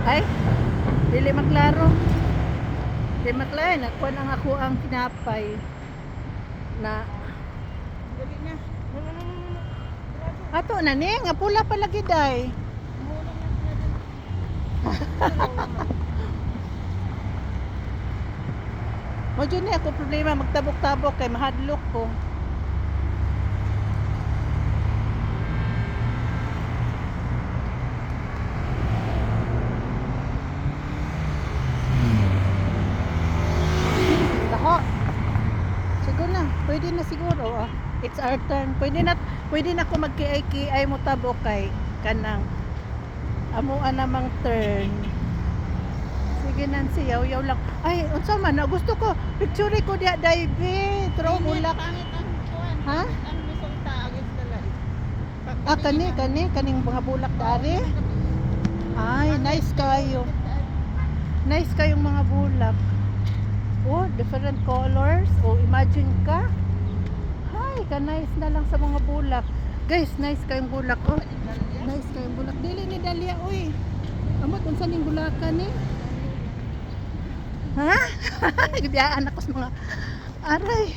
Ay, dili maklaro. Dili maklaro. Nakuha ang ako ang tinapay na Dali na. ato na ni nga pula palagi day. Mulong na sila dun. Mo jud ni ako problema magtabok-tabok kay mahadlok ko. Taho. Siguro na, pwede na siguro. Ah. It's our turn. Pwede na ako magkiay-kiay mo tabok kay kanang amuan namang turn. Sige Nancy, yaw-yaw lang. Ay, unsa man, gusto ko. Picture ko diya, Daibe. Tro, bulak. Pangit ang kuwan. Ha? Ang resulta against the light. Ah, kaning mga bulak dari. Ay, nice kayo. Nice kayong mga bulak. Oh, different colors. Oh, imagine ka. Hay, ka-nice na lang sa mga bulak. Guys, nice kayong bulak. Oh, nice kayong bulak. Dili ni Dalia, uy. Amot, unsa ning bulakan ni? Ha? Gibiyaan ako sa mga aray.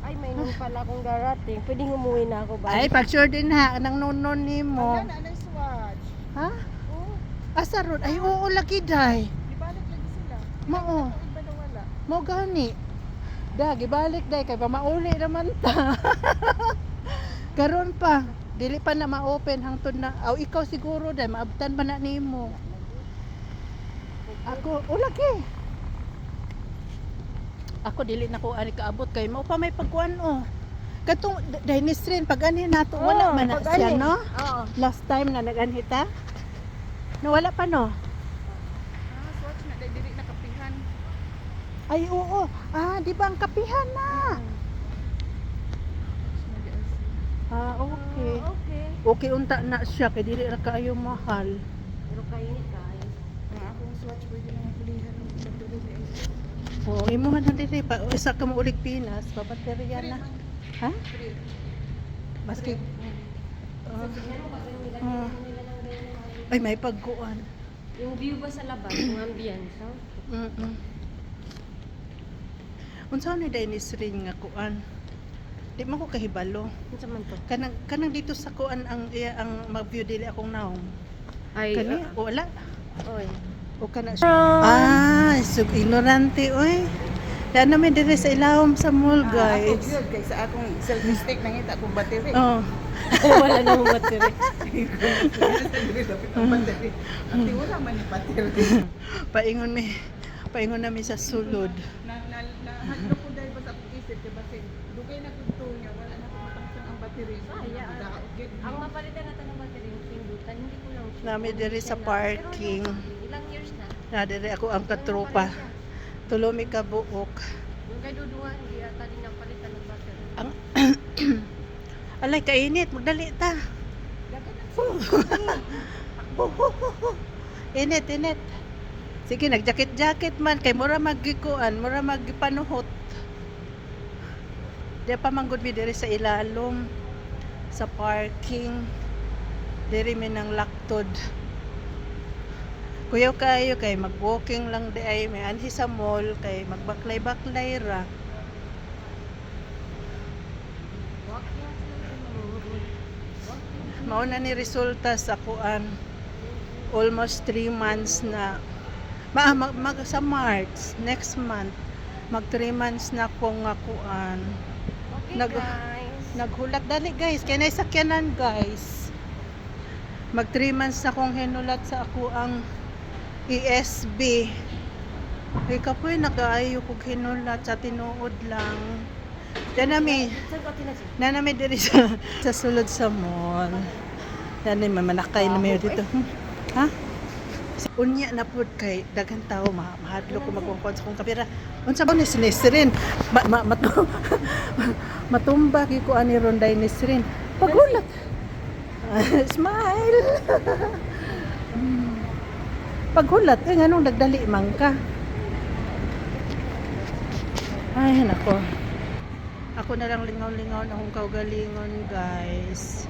Ay, may nung pala akong darating. Pwedeng umuwi na ako ba? Ay, pag-sure din ha, nang nonon ni mo. Wala na, anong swatch. Ha? Oo. Asa ron? Ay, oo, lagi day. Ibalik lagi sila. Mao. Iba na wala. Mo gani. Dag, ibalik day kay pa mauli naman ta. Karon pa, dili pa na ma-open hangtod na. Aw ikaw siguro day maabtan man na nimo. Ako, lagi. Ako dili na ko ani kaabot kay mao pa may pagkuan oh. Katong Dinistrin pag ani nato wala man na siya no. Oo. Last time na nag-anhita. No wala pa no. Ah, swatch na. Dili nakapihan. Ay oo. Ah, di ba ang kapihan na? Ah, okay. Okay. Okay unta na siya kay dili ra kaayo mahal. Pero kainit kayo. Ang akong swatch pwede na mapulihan ng pagtulog ni Ace. Oo, imuhan na diri pa isa ka mo ulig Pinas, babaterya na. Ha? Maski ah. Ay may pagkuan. Yung view ba sa labas, yung ambience, no? Unsa ni Dennis ring nga kuan? Di man ko kahibalo. Ano man to? Kanang dito sa kuan ang ang mag-view dili akong naong. Ay, Kani wala. oy. O kana siya. Ah, sug ignorante oy. Daan namin dire sa ilawom sa mall, guys. Ako good, kaysa akong self-mistake nangita akong battery. Oh. Wala na akong battery. Dapat ang battery. Ati wala man yung battery. Paingon namin sa sulod. Nahadlo ko dahil ba sa akong isip, diba sin, dugay na kung niya, wala na kung matangsan ang battery. Ang mapalitan natin ng battery yung pindutan, hindi ko lang sure. Nami dire sa parking. Ilang years na. Na dire ako ang katropa. Tulomi ka buok. Yung kay Duduan, hindi ata din napalitan ng battery. Ang alay kainit, magdali ta. Init. Sige, nagjakit-jakit man kay mura magikuan, mura magpanuhot. Di pa manggod mi diri sa ilalom sa parking. Diri mi nang laktod. Kuyaw kayo kay mag-walking lang di ay may anhi sa mall kay magbaklay-baklay ra. Mao na ni resulta sa kuan. Almost 3 months na sa March next month mag 3 months na ko nga kuan. Okay guys. Naghulat dali guys, kay nay sakyanan guys. Mag 3 months na kong hinulat sa ako ang ESB. Kay kapoy nagaayo kog hinulat sa tinuod lang. Nanami diri sa sulod sa mall. Dani manakay na mayo dito. Ha? Unya na pud kay daghan tao mahadlo ko magkongkon sa kong kapira. Unsa ba ni sinisrin? Matumba gi ko ani ronday ni sirin. Pagulat. Smile. Paghulat eh nganong nagdali man ka. Ay nako. Ako na lang lingaw-lingaw na akong kaugalingon guys.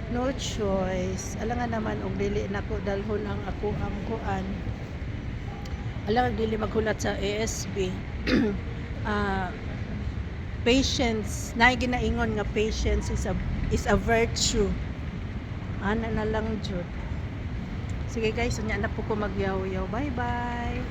No choice. Alangan naman og dili nako dalhon ang ako ang kuan. Alang dili maghulat sa ASB. Patience, nay ginaingon nga patience is a virtue. Ana na lang jud. Sige guys, unya na po ko magyaw-yaw. Bye bye.